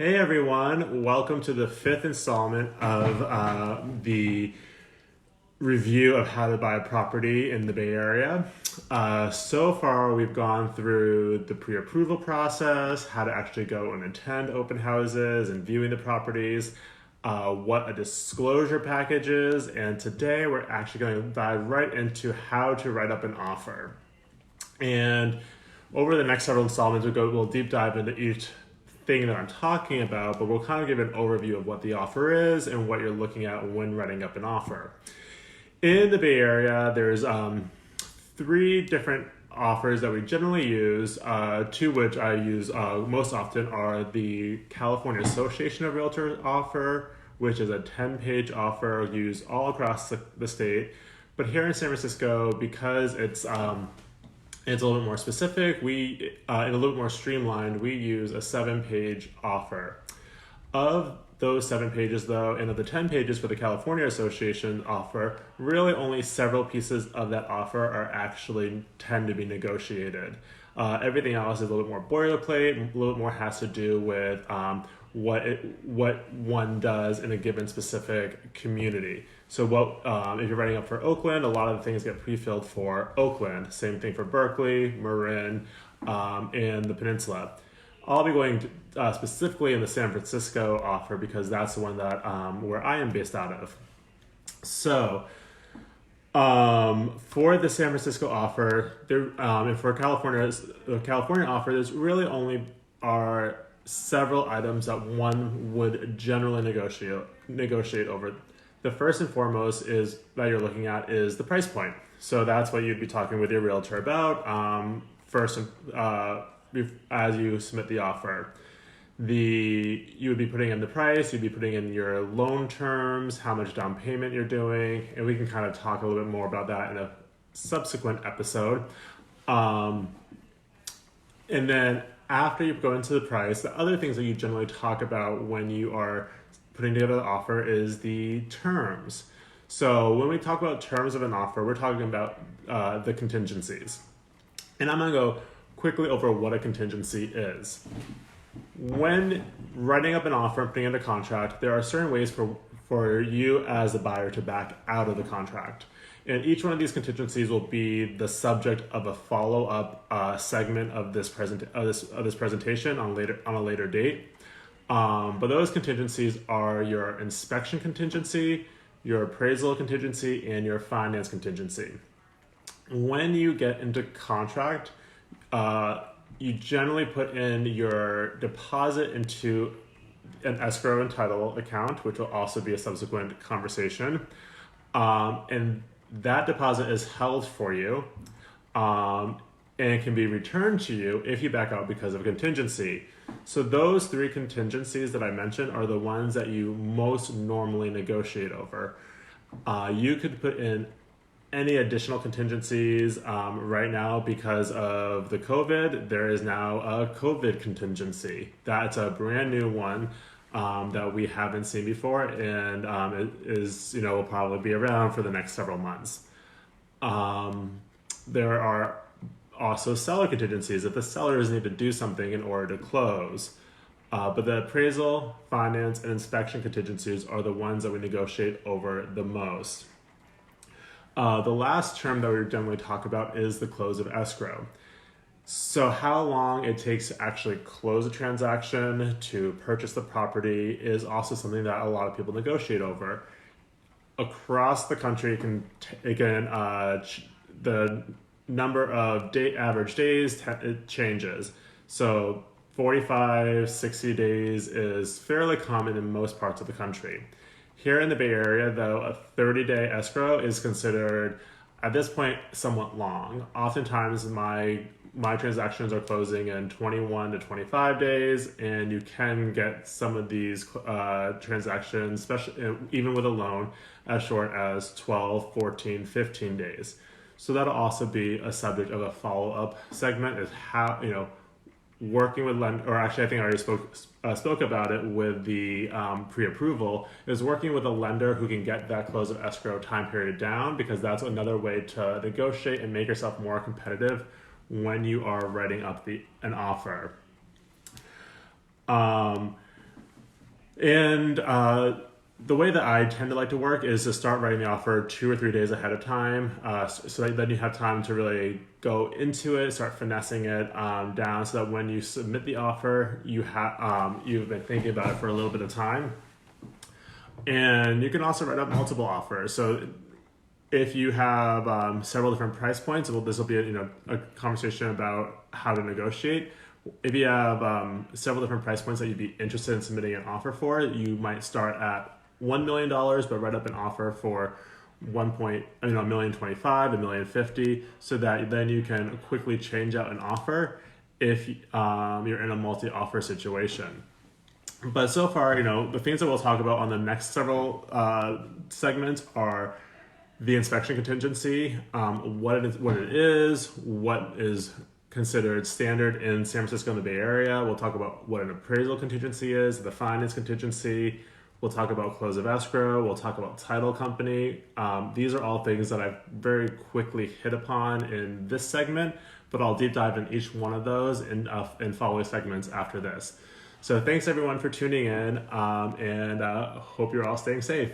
Hey everyone, welcome to the fifth installment of the review of how to buy a property in the Bay Area. So far, we've gone through the pre-approval process, how to actually go and attend open houses and viewing the properties, what a disclosure package is, and today we're actually going to dive right into how to write up an offer. And over the next several installments, we'll deep dive into each thing that I'm talking about, but we'll kind of give an overview of what the offer is and what you're looking at when writing up an offer. In the Bay Area, there's three different offers that we generally use, two which I use most often are the California Association of Realtors offer, which is a 10-page offer used all across the state. But here in San Francisco, because it's a little bit more specific, and a little bit more streamlined, we use a 7-page offer. Of those 7 pages though, and of the 10 pages for the California Association offer, really only several pieces of that offer are actually tend to be negotiated. Everything else is a little bit more boilerplate, a little bit more has to do with what one does in a given specific community. So if you're writing up for Oakland, a lot of the things get pre-filled for Oakland. Same thing for Berkeley, Marin, and the Peninsula. I'll be going to, specifically in the San Francisco offer because that's the one that where I am based out of. So for the San Francisco offer, and for the California offer, there's really only are several items that one would generally negotiate over. The first and foremost is that you're looking at is the price point. So that's what you'd be talking with your realtor about first, as you submit the offer. You would be putting in the price, you'd be putting in your loan terms, how much down payment you're doing, and we can kind of talk a little bit more about that in a subsequent episode. And then after you go into the price, the other things that you generally talk about when you are putting together the offer is the terms. So when we talk about terms of an offer, we're talking about the contingencies. And I'm going to go quickly over what a contingency is. When writing up an offer and putting in a contract, there are certain ways for you as a buyer to back out of the contract. And each one of these contingencies will be the subject of a follow-up segment of this presentation on a later date. But those contingencies are your inspection contingency, your appraisal contingency, and your finance contingency. When you get into contract, you generally put in your deposit into an escrow and title account, which will also be a subsequent conversation. And that deposit is held for you, and it can be returned to you if you back out because of contingency. So those 3 contingencies that I mentioned are the ones that you most normally negotiate over. You could put in any additional contingencies. Right now, because of the COVID, there is now a COVID contingency. That's a brand new one that we haven't seen before, and it is, will probably be around for the next several months. There are also seller contingencies if the sellers need to do something in order to close. But the appraisal, finance, and inspection contingencies are the ones that we negotiate over the most. The last term that we generally talk about is the close of escrow. So how long it takes to actually close a transaction to purchase the property is also something that a lot of people negotiate over. Across the country, the number of average days, it changes. So 45, 60 days is fairly common in most parts of the country. Here in the Bay Area, though, a 30-day escrow is considered, at this point, somewhat long. Oftentimes, my transactions are closing in 21 to 25 days, and you can get some of these transactions, especially even with a loan, as short as 12, 14, 15 days. So that'll also be a subject of a follow-up segment, is how, working with or actually I think I already spoke about it with the pre-approval, is working with a lender who can get that close of escrow time period down, because that's another way to negotiate and make yourself more competitive when you are writing up an offer. And the way that I tend to like to work is to start writing the offer 2 or 3 days ahead of time, so that then you have time to really go into it, start finessing it down, so that when you submit the offer, you've been thinking about it for a little bit of time. And you can also write up multiple offers. So if you have several different price points, this will be a conversation about how to negotiate. If you have several different price points that you'd be interested in submitting an offer for, you might start at $1 million, but write up an offer for $1,025,000, $1,050,000, so that then you can quickly change out an offer if you're in a multi-offer situation. But so far, the things that we'll talk about on the next several segments are the inspection contingency, what it is, what is considered standard in San Francisco and the Bay Area. We'll talk about what an appraisal contingency is, the finance contingency. We'll talk about close of escrow. We'll talk about title company. These are all things that I've very quickly hit upon in this segment, but I'll deep dive in each one of those in following segments after this. So thanks everyone for tuning in, and hope you're all staying safe.